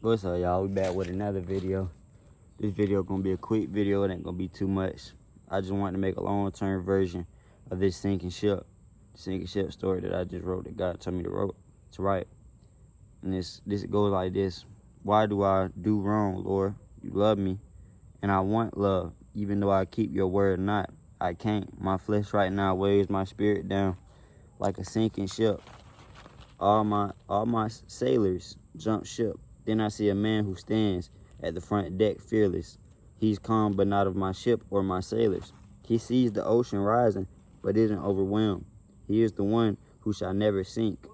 What's up, y'all? We back with another video. This video gonna be a quick video. It ain't gonna be too much. I just wanted to make a long-term version of this sinking ship story that I just wrote, that God told me to write. And this goes like this: why do I do wrong, Lord? You love me, and I want love, even though I keep your word not. I can't. My flesh right now weighs my spirit down like a sinking ship. All my sailors jump ship. Then I see a man who stands at the front deck fearless. He's calm, but not of my ship or my sailors. He sees the ocean rising, but isn't overwhelmed. He is the one who shall never sink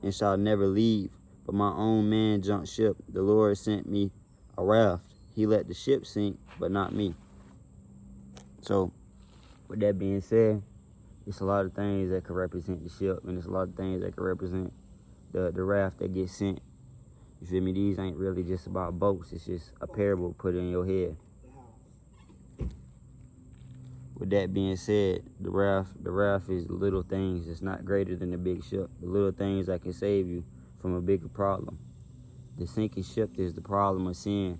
and shall never leave. But my own man jumped ship. The Lord sent me a raft. He let the ship sink, but not me. So, with that being said, it's a lot of things that could represent the ship, and it's a lot of things that could represent the raft that gets sent. You feel me? These ain't really just about boats. It's just a parable put in your head. With that being said, the raft is the little things. It's not greater than the big ship. The little things that can save you from a bigger problem. The sinking ship is the problem of sin.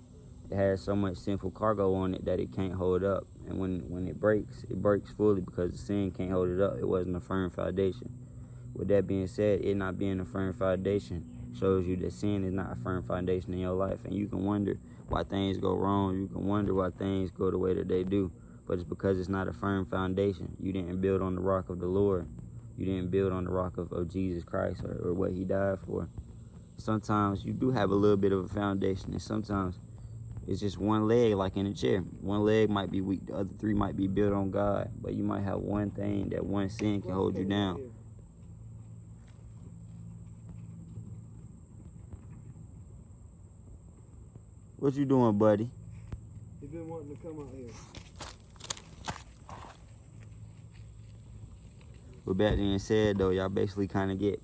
It has so much sinful cargo on it that it can't hold up. And when it breaks fully because the sin can't hold it up. It wasn't a firm foundation. With that being said, it not being a firm foundation shows you that sin is not a firm foundation in your life. And you can wonder why things go wrong. You can wonder why things go the way that they do. But it's because it's not a firm foundation. You didn't build on the rock of the Lord. You didn't build on the rock of Jesus Christ or what he died for. Sometimes you do have a little bit of a foundation, and sometimes it's just one leg, like in a chair. One leg might be weak, the other three might be built on God. But you might have one thing, that one sin can hold you down. What you doing, buddy? He been wanting to come out here. With that being said, though, y'all basically kind of get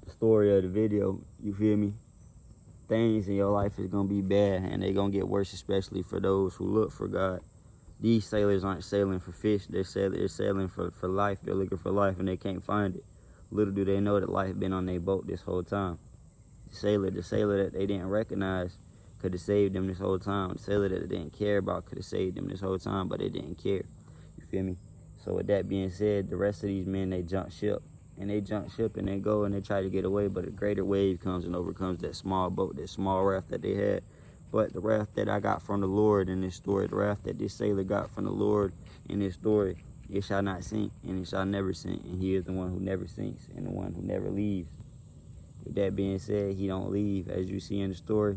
the story of the video. You feel me? Things in your life is going to be bad, and they're going to get worse, especially for those who look for God. These sailors aren't sailing for fish. They're sailing for life. They're looking for life, and they can't find it. Little do they know that life been on their boat this whole time. The sailor that they didn't recognize could have saved them this whole time. The sailor that they didn't care about could have saved them this whole time, but they didn't care. You feel me? So with that being said, the rest of these men, they jump ship. And they jump ship and they go and they try to get away, but a greater wave comes and overcomes that small boat, that small raft that they had. But the raft that I got from the Lord in this story, the raft that this sailor got from the Lord in this story, it shall not sink and it shall never sink. And he is the one who never sinks and the one who never leaves. With that being said, he don't leave. As you see in the story,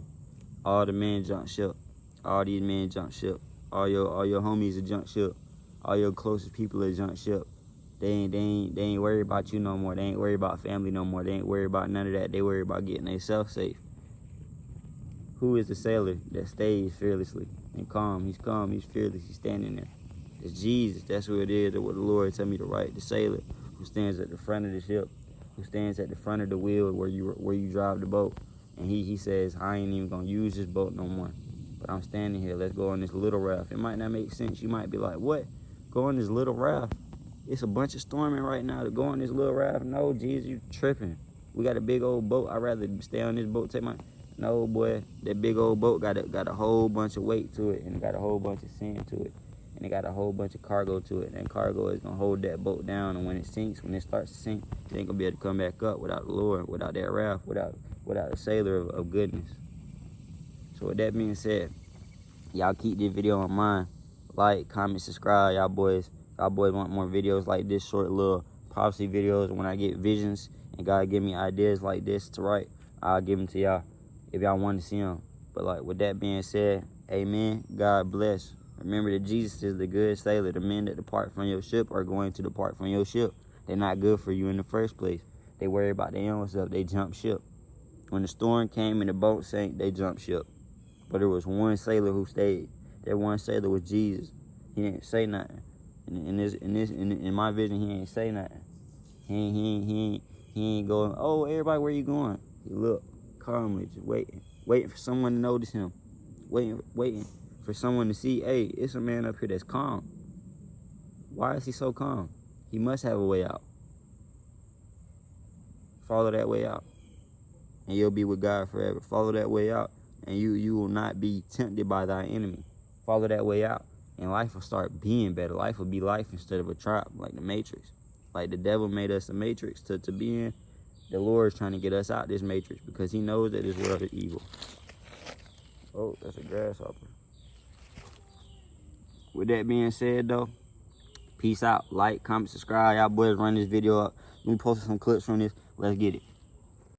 all the men jump ship. All these men jump ship. All your homies are jump ship. All your closest people are jump ship. They ain't worried about you no more. They ain't worried about family no more. They ain't worried about none of that. They worried about getting themselves safe. Who is the sailor that stays fearlessly and calm? He's calm. He's fearless. He's standing there. It's Jesus. That's who it is. That's what the Lord told me to write. The sailor who stands at the front of the ship, who stands at the front of the wheel where you drive the boat. And he says, I ain't even gonna use this boat no more. But I'm standing here. Let's go on this little raft. It might not make sense. You might be like, what? Go on this little raft? It's a bunch of storming right now to go on this little raft. No, Jesus, you tripping. We got a big old boat. I'd rather stay on this boat. No, boy. That big old boat got a whole bunch of weight to it, and it got a whole bunch of sand to it, and it got a whole bunch of cargo to it. And cargo is gonna hold that boat down. And when it sinks, when it starts to sink, it ain't gonna be able to come back up without the Lord, without that raft, without a sailor of goodness. So with that being said, y'all keep this video in mind. Like, comment, subscribe, y'all boys. Y'all boys want more videos like this, short little prophecy videos. When I get visions and God give me ideas like this to write, I'll give them to y'all if y'all want to see them. But like with that being said, amen. God bless. Remember that Jesus is the good sailor. The men that depart from your ship are going to depart from your ship. They're not good for you in the first place. They worry about their own stuff. They jump ship. When the storm came and the boat sank, they jumped ship. But there was one sailor who stayed. That one sailor was Jesus. He didn't say nothing. In my vision, he ain't say nothing. He ain't going, oh, everybody, where you going? He looked calmly, just waiting for someone to notice him, waiting for someone to see, hey, it's a man up here that's calm. Why is he so calm? He must have a way out. Follow that way out. and you'll be with God forever. Follow that way out, and you will not be tempted by thy enemy. Follow that way out, and life will start being better. Life will be life instead of a trap, like the Matrix. Like the devil made us a Matrix to be in. The Lord is trying to get us out this Matrix because he knows that this world is evil. Oh, that's a grasshopper. With that being said, though, peace out. Like, comment, subscribe. Y'all boys run this video up. Let me post some clips from this. Let's get it.